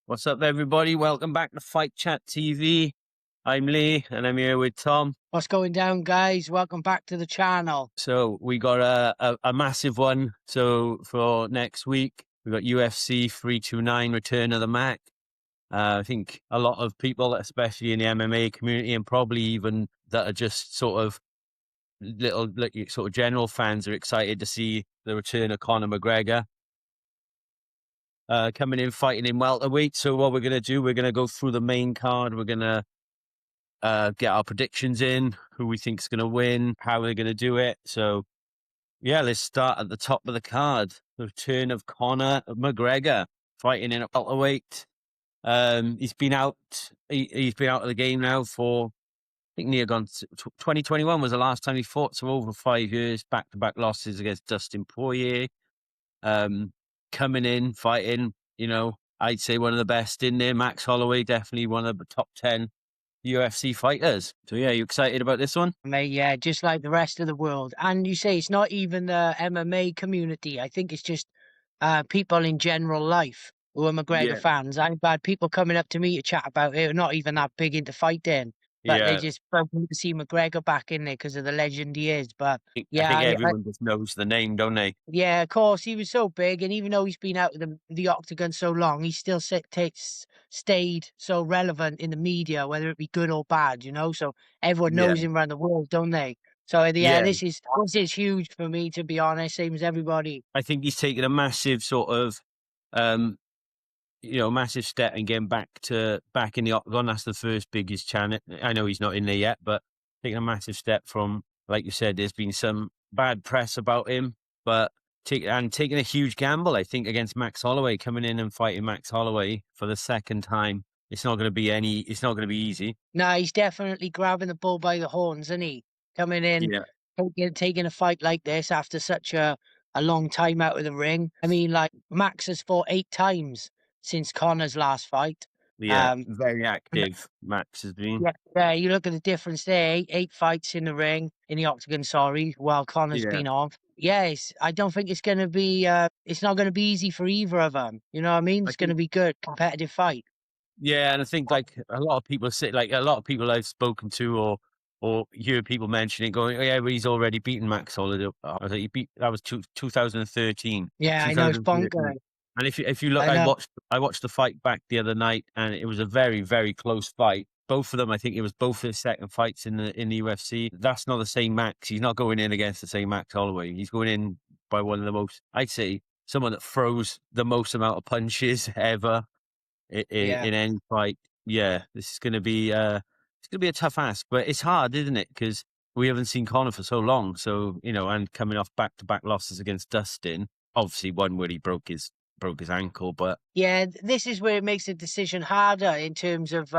What's up, everybody? Welcome back to Fightchat TV. I'm Lee, and I'm here with Tom. What's going down, guys? Welcome back to the channel. So we got a massive one. So for next week, we got UFC 329 Return of the Mac. I think a lot of people, especially in the MMA community, and probably even that are just sort of sort of general fans, are excited to see the return of Conor McGregor. Coming in fighting in welterweight. So what we're going to do, we're going to go through the main card. We're going to get our predictions in, who we think is going to win, how we're going to do it. So yeah, let's start at the top of the card. The return of Conor McGregor fighting in a welterweight. He's been out. He's been out of the game now for, I think, near gone. 2021 was the last time he fought. So over 5 years, back-to-back losses against Dustin Poirier. Coming in, fighting, I'd say one of the best in there. Max Holloway, definitely one of the top 10 UFC fighters. So yeah, you excited about this one? Mate, yeah, just like the rest of the world. And you say it's not even the MMA community. I think it's just people in general life who are McGregor Yeah, fans. I've had people coming up to me to chat about it, who are not even that big into fighting, but they yeah. just want to see McGregor back in there because of the legend he is. But I yeah, think everyone just knows the name, don't they? yeah, of course, he was so big, and even though he's been out of the octagon so long, he still stayed so relevant in the media, whether it be good or bad, So everyone Yeah, knows him around the world, don't they? So yeah, yeah. this is huge for me, to be honest. Same as everybody. I think he's taken a massive sort of, um, massive step and getting back in the octagon. That's the first biggest challenge. I know he's not in there yet, but taking a massive step from, like you said, there's been some bad press about him, but taking a huge gamble, I think, against Max Holloway, coming in and fighting Max Holloway for the second time. It's not going to be easy. No, he's definitely grabbing the bull by the horns, isn't he? Coming in, Yeah, taking a fight like this after such a long time out of the ring. I mean, like Max has fought 8 times since Connor's last fight. yeah. Um, Very active, Max has been. Yeah, yeah, you look at the difference there. Eight fights in the ring, in the octagon, sorry, while Connor's Yeah. been off. Yes, I don't think it's going to be, it's not going to be easy for either of them. You know what I mean? I It's going to think be good, competitive fight. Yeah, and I think like a lot of people say, like a lot of people I've spoken to or hear people mention it, going, "Oh yeah, but he's already beaten Max Holloway." I was like, "He beat that was 2013, Yeah, I know it's bonkers. And if you look, I know. I watched the fight back the other night, and it was a very very close fight. Both of them, I think it was both their second fights in the UFC. That's not the same Max. He's not going in against the same Max Holloway. He's going in by one of the most, I'd say, someone that throws the most amount of punches ever Yeah. in any fight. Yeah, this is going to be a tough ask, but it's hard, isn't it? Because we haven't seen Conor for so long. So and coming off back-to-back losses against Dustin, obviously one where he broke his ankle, but Yeah, this is where it makes the decision harder in terms of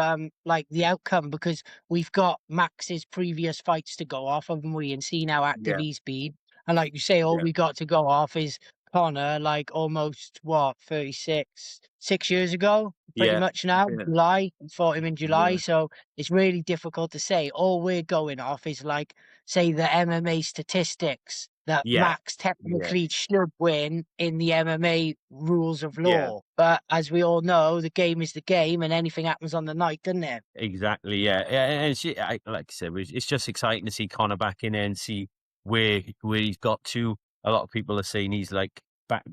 like the outcome, because we've got Max's previous fights to go off, haven't we, and see how active yeah, he's been. And like you say, all yeah, we got to go off is Connor, like almost 6 years ago, pretty yeah, much now. yeah, July, we fought him in July, yeah, so it's really difficult to say. All we're going off is like, say, the MMA statistics that yeah, Max yeah, technically should win in the MMA rules of yeah. law. But as we all know, the game is the game, and anything happens on the night, doesn't it? Exactly, yeah, yeah. And like I said, it's just exciting to see Conor back in there and see where he's got to. A lot of people are saying he's like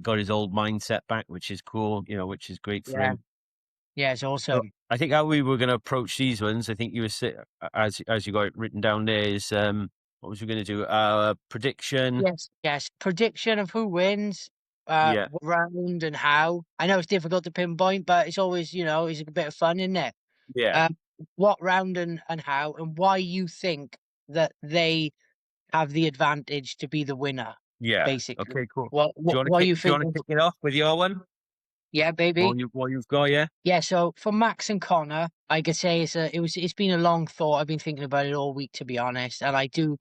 got his old mindset back, which is cool, which is great for Yeah, him. yeah, it's So awesome. I think how we were going to approach these ones, I think you were as you got it written down there is what was we going to do? Prediction. Yes, yes. Prediction of who wins, Yeah, what round and how. I know it's difficult to pinpoint, but it's always, it's a bit of fun, isn't it? yeah, Um, what round and how, and why you think that they have the advantage to be the winner, yeah. basically. Okay, cool. What Do you what want what to you think? kick it off with your one? Yeah, baby. What you've got? Yeah, Yeah, so for Max and Connor, I could say it's been a long thought. I've been thinking about it all week, to be honest, and I do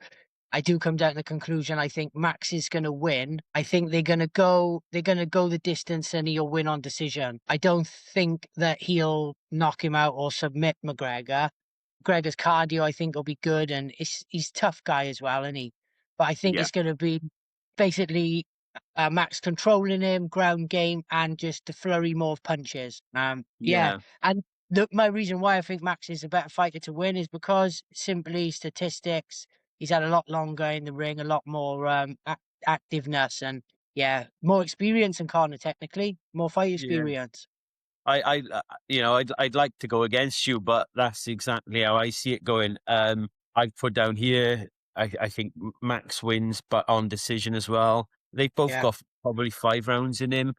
come down to the conclusion. I think Max is going to win. I think they're going to go the distance, and he'll win on decision. I don't think that he'll knock him out or submit McGregor. McGregor's cardio, I think, will be good, and he's a tough guy as well, isn't he? But I think yeah, it's going to be basically Max controlling him, ground game, and just the flurry more of punches. Yeah, Yeah, and my reason why I think Max is a better fighter to win is because simply statistics. He's had a lot longer in the ring, a lot more activeness, and yeah, more experience than Connor. Technically, more fight yeah. experience. I'd like to go against you, but that's exactly how I see it going. I'd put down here. I think Max wins, but on decision as well. They've both Yeah. got probably 5 rounds in him.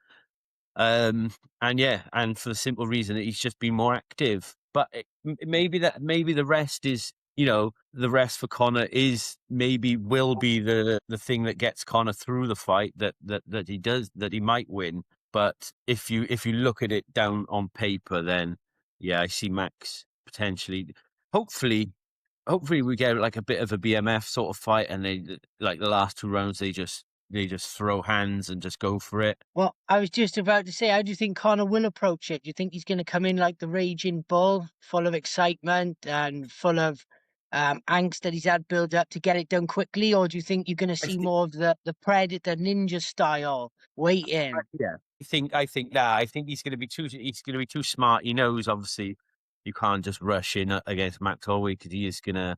Um, and yeah, and for the simple reason that he's just been more active. But maybe the rest is, the rest for Connor is maybe will be the thing that gets Connor through the fight that he might win. But if you look at it down on paper, then yeah, I see Max potentially. Hopefully, hopefully we get like a bit of a BMF sort of fight, and they like the last 2 rounds they just throw hands and just go for it. Well, I was just about to say, how do you think Connor will approach it? Do you think he's going to come in like the raging bull, full of excitement and full of angst that he's had built up to get it done quickly, or do you think you're going to I see more of the predator ninja style waiting? Yeah, I think he's gonna be too smart. He knows obviously you can't just rush in against Max Holloway because he is gonna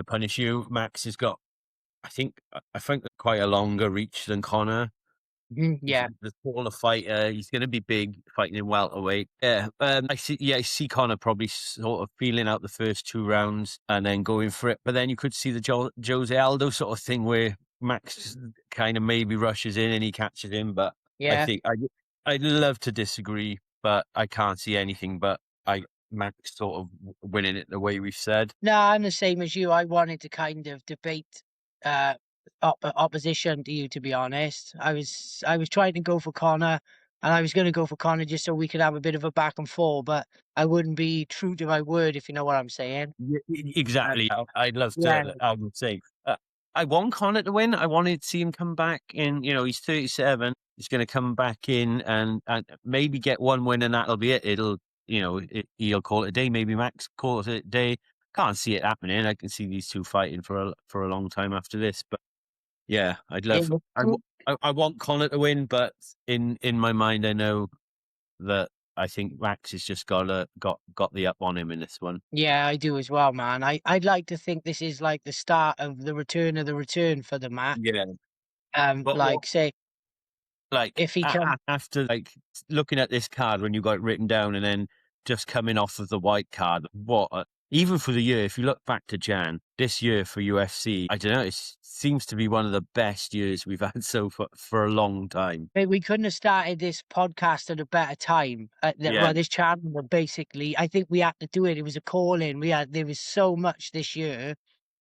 punish you. Max has got I think quite a longer reach than Connor. Mhm, He's yeah, the taller fighter. He's going to be big fighting in welterweight. Yeah, I see Connor probably sort of feeling out the first 2 rounds and then going for it. But then you could see the Jose Aldo sort of thing where Max kind of maybe rushes in and he catches him. But I yeah. think I'd love to disagree, but I can't see anything but Max sort of winning it the way we've said. No, I'm the same as you. I wanted to kind of debate uh opposition to you, to be honest. I was trying to go for Connor, and I was going to go for Connor just so we could have a bit of a back and forth, but I wouldn't be true to my word, if you know what I'm saying. Uh, Exactly. I'd love yeah, to. I would say I want Connor to win. I wanted to see him come back in. He's 37. He's going to come back in and maybe get one win, and that'll be it. He'll call it a day. Maybe Max calls it a day. Can't see it happening. I can see these two fighting for a long time after this. But yeah, I'd yeah, love. I want Connor to win, but in my mind, I know that I think Max has just got the up on him in this one. yeah, I do as well, man. I'd like to think this is like the start of the return for the match. Yeah. But what Like say like if he come. after like looking at this card when you got it written down and then just coming off of the white card, even for the year, if you look back to Jan, this year for UFC, I don't know, it seems to be one of the best years we've had so far for a long time. Hey, we couldn't have started this podcast at a better time. Yeah, Well, this channel, basically, I think we had to do it. It was a call in. There was so much this year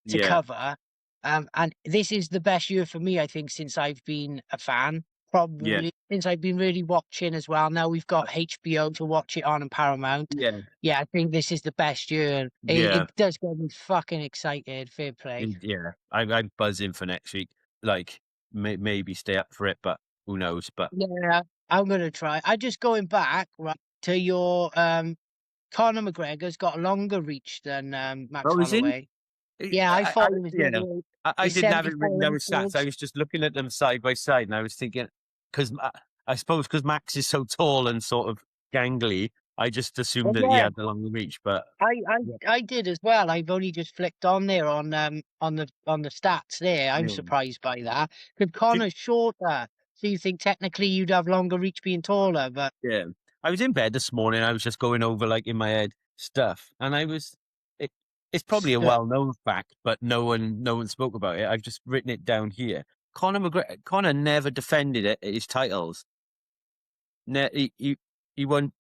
to yeah, cover. And this is the best year for me, I think, since I've been a fan. yeah, Probably since I've been really watching as well. Now we've got HBO to watch it on and Paramount. yeah, Yeah, I think this is the best year. yeah, It does get me fucking excited. Fair play. yeah. I'm buzzing for next week. Like maybe stay up for it, but who knows? But Yeah, I'm gonna try. I just going back right to your Conor McGregor's got a longer reach than Max oh, is he? Holloway. Yeah, I thought it was Yeah, maybe I the didn't have it written 74 down with stats. I inches. was just looking at them side by side, and I was thinking because I suppose because Max is so tall and sort of gangly, I just Well, assumed that he yeah, had the longer reach. But I, I yeah, I did as well. I've only just flicked on there on the stats there. I'm yeah. surprised by that. Because Did- Connor's shorter, so you think technically you'd have longer reach being taller, but yeah. I was in bed this morning. I was just going over like in my head stuff, and it, it's probably a still. well-known fact, but no one spoke about it. I've just written it down here. Conor never defended it his titles. He won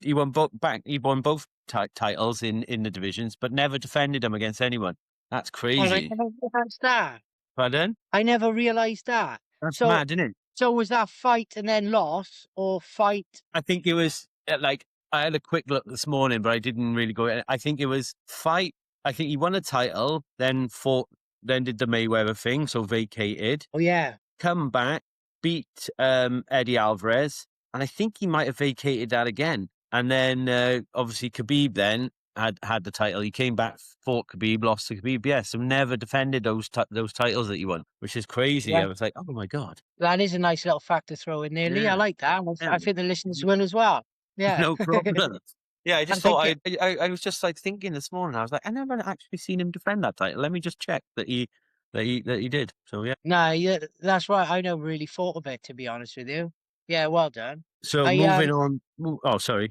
both titles in the divisions, but never defended them against anyone. That's And I crazy. never realised that. Pardon? I never realised that. That's So mad, isn't it? so was that fight and then loss or fight? I think it was like I had a quick look this morning, but I didn't really go. I think it was fight. I think he won a title, then fought, then did the Mayweather thing, so vacated, Oh yeah. come back, beat Eddie Alvarez, and I think he might have vacated that again. And then obviously Khabib then. had the title. He came back, fought Khabib, lost to Khabib. Yeah, so never defended those titles that he won, which is crazy. Yeah, I was like, oh my god, that is a nice little fact to throw in there, Lee. I yeah, like that. yeah, I think the listeners will as well. Yeah. no problem. Yeah, I I just thought think it I was just like thinking this morning. I was like, I never actually seen him defend that title. Let me just check that he did. So yeah. no, yeah, that's right. I never really thought of it, to be honest with you. Yeah, well done. So I moving on. Oh, sorry.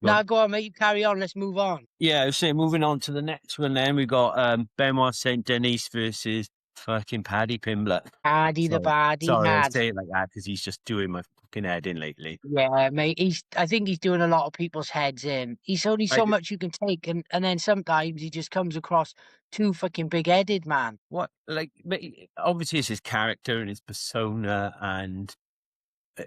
Go on. Now go on, mate. You carry on. Let's move on. Yeah, I was saying moving on to the next one. Then we got Benoit Saint Denis versus fucking Paddy Pimblett. Hardy the Bardy Sorry, I had. say it like that because he's just doing my fucking head in lately. Yeah, mate. I think he's doing a lot of people's heads in. He's only I so much you can take, and then sometimes he just comes across too fucking big headed, man. what like but obviously it's his character and his persona and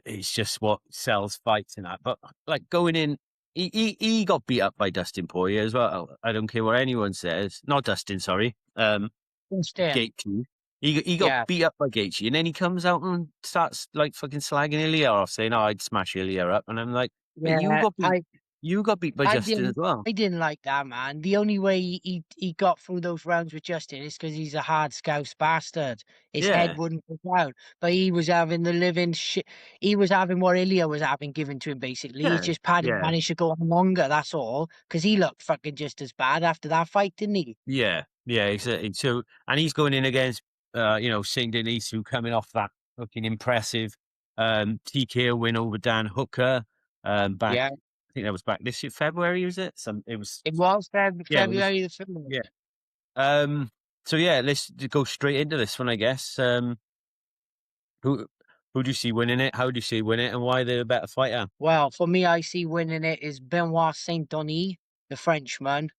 it's just what sells fights and that. But like going in, he got beat up by Dustin Poirier as well. I don't care what anyone says. Not Dustin, sorry. Understand? Gaethje. He got Yeah, beat up by Gaethje, and then he comes out and starts like fucking slagging Ilya off, saying, "Oh, I'd smash Ilya up," and I'm like, "But yeah. you got beat by I Justin as didn't well." I didn't like that, man. The only way he got through those rounds with Justin is because he's a hard scouse bastard. His head Yeah, wouldn't go down. But he was having the living shit. He was having what Ilya was having given to him, basically. It's yeah, just Paddy yeah, managed to go on longer, that's all. Because he looked fucking just as bad after that fight, didn't he? yeah, yeah, exactly. So, and he's going in against, Saint Denis, who coming off that fucking impressive TKO win over Dan Hooker, back. Yeah. I think that was back this year, February, was it? It was Yeah, it was, February the 5th. yeah. Um, so yeah, let's go straight into this one, I guess. Who who do you see winning it? How do you see win it, and why they're a better fighter? Well, for me, I see winning it is Benoit Saint Denis, the Frenchman.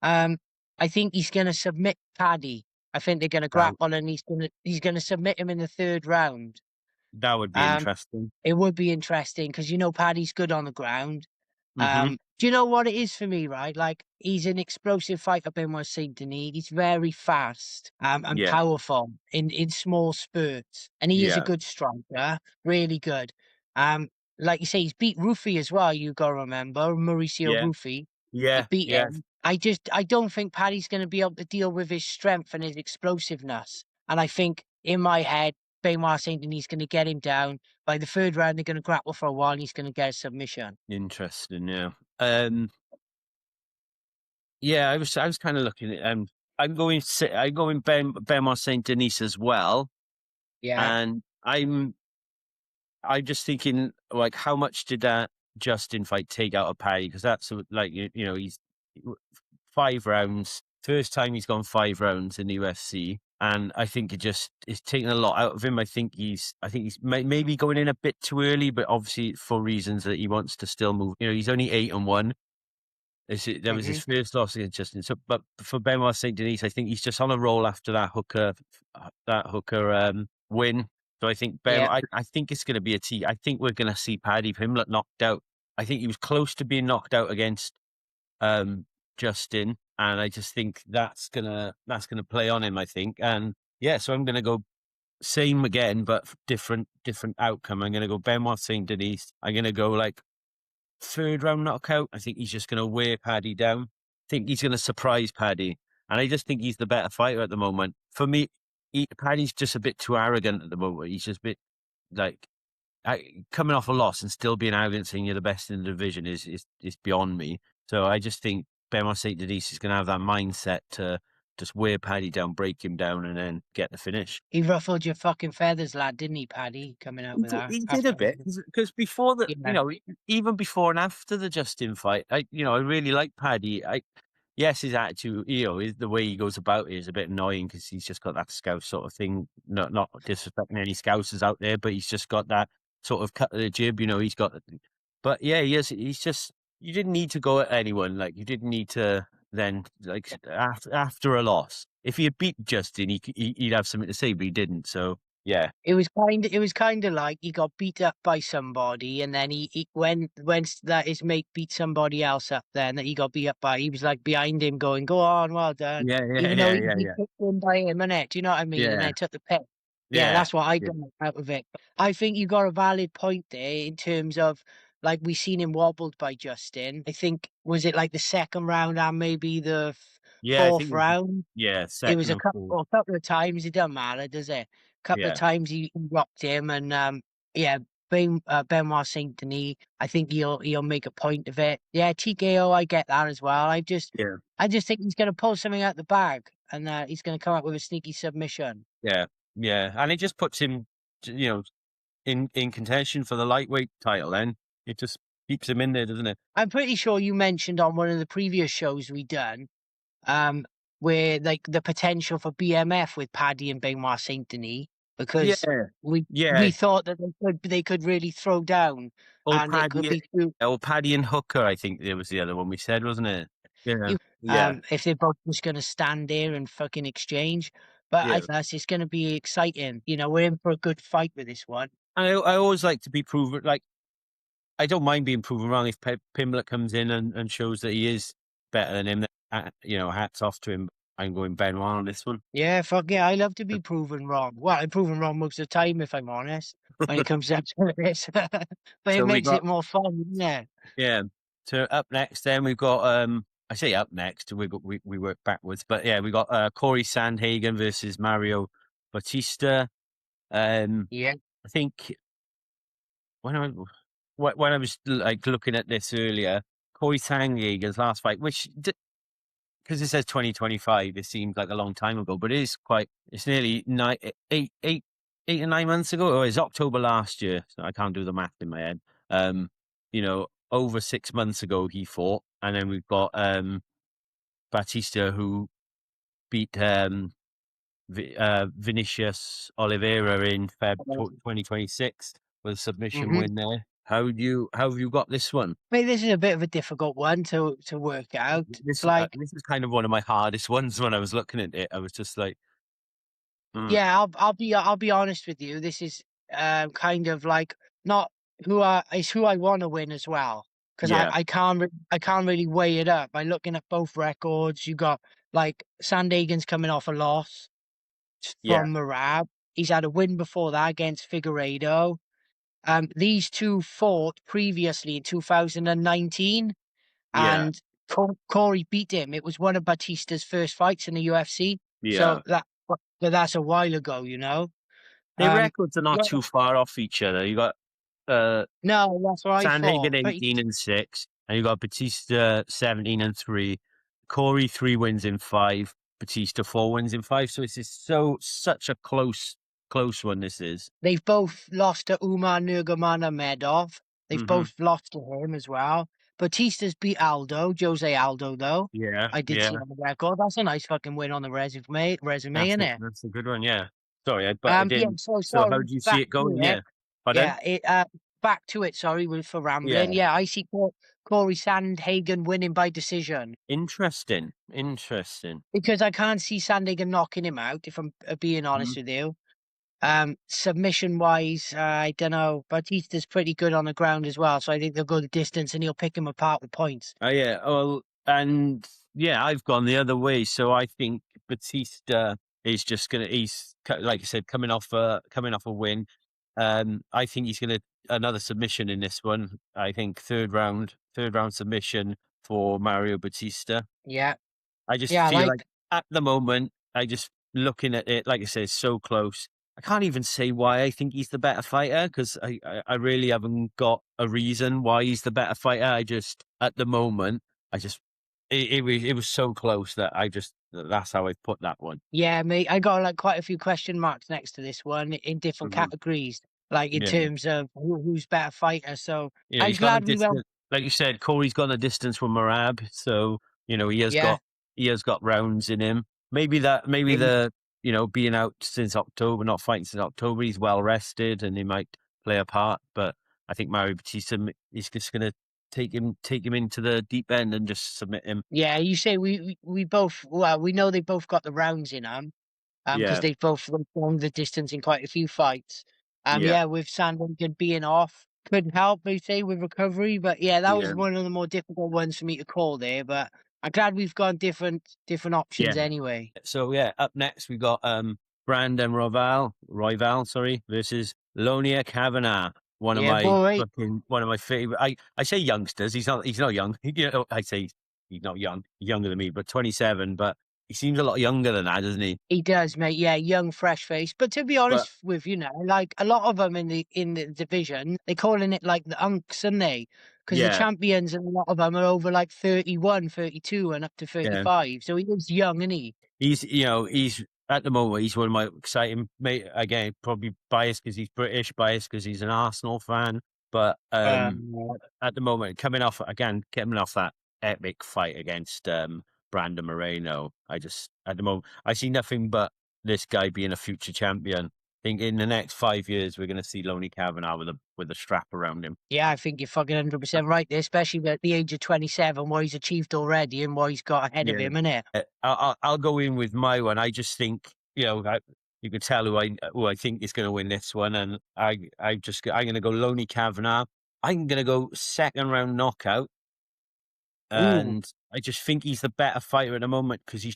Um, I think he's gonna submit Paddy. I think they're gonna That grapple and he's gonna submit him in the third round. that would be Um, interesting. it would be interesting because Paddy's good on the ground. Hmm. Do you know what it is for me, right? Like he's an explosive fighter, Benoit Saint Denis. He's very fast, and Yeah, powerful in small spurts, and he is a yeah, good striker, really good. Um, like you say, he's beat Rufy as well. You got to remember Mauricio yeah, Rufy. He yeah, beat yeah. him. I don't think Paddy's going to be able to deal with his strength and his explosiveness. And I think in my head, Benoit Saint Denis is going to get him down. By the third round, they're going to grapple for a while, and he's going to get a submission. Interesting. Yeah. Yeah. I was kind of looking at. I'm going Benoit Saint Denis as well, Yeah. and I'm just thinking like how much did that Justin fight take out of Paddy? Because that's like he's 5 rounds. First time he's gone 5 rounds in the UFC, and I think it just is taking a lot out of him. I think he's maybe going in a bit too early, but obviously for reasons that he wants to still move. He's only 8-1. That was his Hmm. first loss against Justin. So, but for Benoit Saint Denis, I think he's just on a roll after that Hooker win. So I think Yeah. I think it's going to be a T. I think we're going to see Paddy Pimblett knocked out. I think he was close to being knocked out against um, Justin, and I just think that's gonna play on him. I think, and yeah, so I'm gonna go same again, but different outcome. I'm gonna go Benoit Saint Denis. I'm gonna go like third round knockout. I think he's just gonna wear Paddy down. I think he's gonna surprise Paddy, and I just think he's the better fighter at the moment. For me, Paddy's just a bit too arrogant at the moment. He's just a bit like coming off a loss and still being arrogant, saying you're the best in the division is beyond me. So I just think Benoit Saint Denis is going to have that mindset to just wear Paddy down, break him down, and then get the finish. He ruffled your fucking feathers, lad, didn't he, Paddy? Coming out with that He did a after. bit because before the, Yeah. even before and after the Justin fight, I really like Paddy. Yes, his attitude, the way he goes about it is a bit annoying because he's just got that scouse sort of thing. Not disrespecting any scousers out there, but he's just got that sort of cut of the jib. He's got. But yeah, he is. He's just. You didn't need to go at anyone. Like you didn't need to then like after a loss. If he had beat Justin, he'd have something to say, but he didn't. So yeah, It was kind of like he got beat up by somebody, and then he when that his mate beat somebody else up, then that he got beat up by, he was like behind him, going, "Go on, well done," yeah, yeah, even though yeah, he yeah, he yeah, took one by him, innit? Do you know what I mean? And yeah, then took the pick. Yeah, yeah, that's what I yeah. got out of it. I think you got a valid point there in terms of like we seen him wobbled by Justin. I think was it like the second round and maybe the Yeah, I think fourth it was, round? yeah, It was second and fourth. a couple of times. It doesn't matter, does it? A couple of Yeah, times he rocked him, and yeah, Benoit Saint Denis. I think he'll make a point of it. Yeah, TKO. I get that as well. yeah, I just think he's going to pull something out the bag, and he's going to come up with a sneaky submission. yeah, yeah. And it just puts him, in contention for the lightweight title. Then it just keeps him in there, doesn't it? I'm pretty sure you mentioned on one of the previous shows we done, um, where like the potential for BMF with Paddy and Benoit Saint Denis, because Yeah, we yeah. thought that they could really throw down, Old and it could Paddy, be too. old Paddy and Hooker. I think there was the other one we said, wasn't it? Yeah, You, yeah, if they're both just going to stand there and fucking exchange. But I yeah. think that's it's going to be exciting. You know, we're in for a good fight with this one. I always like to be proven. Like I don't mind being proven wrong if Pimlet comes in and shows that he is better than him. Hats off to him. I'm going Benoit on this one. Yeah, fuck yeah, I love to be proven wrong. Well, I'm proven wrong most of the time, if I'm honest, when it comes down to this. But it So we makes it got, more fun, doesn't it? yeah. So up next, then we've got I say up next. We work backwards, but yeah, we got Corey Sandhagen versus Mario Batista. Um, Yeah. I think when I when I was like looking at this earlier, Corey Sandhagen's last fight, which because it says 2025, it seems like a long time ago, but it is quite. It's nearly 8 or 9 months ago. Or it's October last year. So I can't do the math in my head. Um, over 6 months ago he fought, and then we've got Batista who beat Vinicius Oliveira in Feb 2026 with a submission Mm-hmm. win there. How have you got this one? Maybe this is a bit of a difficult one to work out. Like, This is kind of one of my hardest ones. When I was looking at it, I was just like, mm, yeah, I'll be honest with you. This is kind of like not who I want to win as well, because yeah, I can't really weigh it up by looking at both records. You got like Sandagen's coming off a loss yeah, from Marab. He's had a win before that against Figueiredo. These two fought previously in 2019, yeah, and Corey beat him. It was one of Batista's first fights in the UFC. yeah. So but that's a while ago, you know. Their Um, records are not yeah, too far off each other. You got uh, no, that's what I Sandhagen thought. But 18-6, and you got Batista 17-3, Corey 3 wins in five, Batista 4 wins in five. So it's just such a close one. This is. they've both lost to Umar Nurmagomedov. They've Hmm. both lost to him as well. Batista's beat Jose Aldo, though. Yeah, I did see yeah. on the record. That's a nice fucking win on the resume, isn't it? That's a good one. Yeah. Sorry, but I Yeah, didn't. so So how sorry, do you see back it to going? it. Yeah. Pardon? Yeah, back to it, sorry, for rambling. Yeah. Yeah, I see Corey Sandhagen winning by decision. Interesting. Interesting. Because I can't see Sandhagen knocking him out, if I'm being Mhm. honest with you. Submission wise, I don't know. Batista's pretty good on the ground as well, so I think they'll go the distance and he'll pick him apart with points. Oh yeah. Well, and yeah, I've gone the other way. So I think Batista is just gonna. Like I said, coming off a win. I think he's gonna another submission in this one. I think third round submission for Mario Batista. Yeah, I just yeah, feel like like at the moment, I just looking at it, like I say, it's so close. I can't even say why I think he's the better fighter because I really haven't got a reason why he's the better fighter. I just at the moment, I just it was so close that that's how I put that one. yeah, mate. I got like quite a few question marks next to this one in different Hmm. categories, like in Yeah, terms of who's better fighter. So I'm he's gone a glad we went. distance. Like you said, Corey's gone a distance from Marab, so Yeah, he has got rounds in him. Maybe yeah, the being out since October, not fighting since October, he's well rested and he might play a part. But I think Mario Batista is just going to take him into the deep end and just submit him. yeah. You say we both. Well, we know they both got the rounds in them. Because Yeah, they've both gone the distance in quite a few fights. yeah, Yeah, with Sandhagen being off could help, they say, with recovery. But yeah, that was yeah, one of the more difficult ones for me to call there. But I'm glad we've gone different options yeah. anyway. So yeah, up next we got Brandon Royval, sorry, versus Lonia Kavanagh. Yeah, boy. one of my favorite. I say youngsters. He's not young. You know, I say he's not young. He's younger than me, but 27. But he seems a lot younger than that, doesn't he? He does, mate. Yeah, young, fresh face. But to be But honest with you now, like a lot of them in the division, they calling it like the unks, aren't they? Because the yeah, champions and a lot of them are over like 31, 32, and up to yeah. 35. So he is young, isn't he? He's at the moment, he's one of my exciting mate again, probably biased because he's British, biased because he's an Arsenal fan. But, Um, at the moment, coming off that epic fight against, Brandon Moreno, I just at the moment, I see nothing but this guy being a future champion. I think in the next 5 years, we're gonna see Loney Kavanagh with a strap around him. yeah, I think you're fucking 100% right there, especially at the age of 27, what he's achieved already and what he's got ahead of Yeah. him, innit? I'll go in with my one. I just think, you can tell who I think is gonna win this one, and I'm gonna go Loney Kavanagh. I'm gonna go second round knockout, Ooh. and I just think he's the better fighter at the moment because he's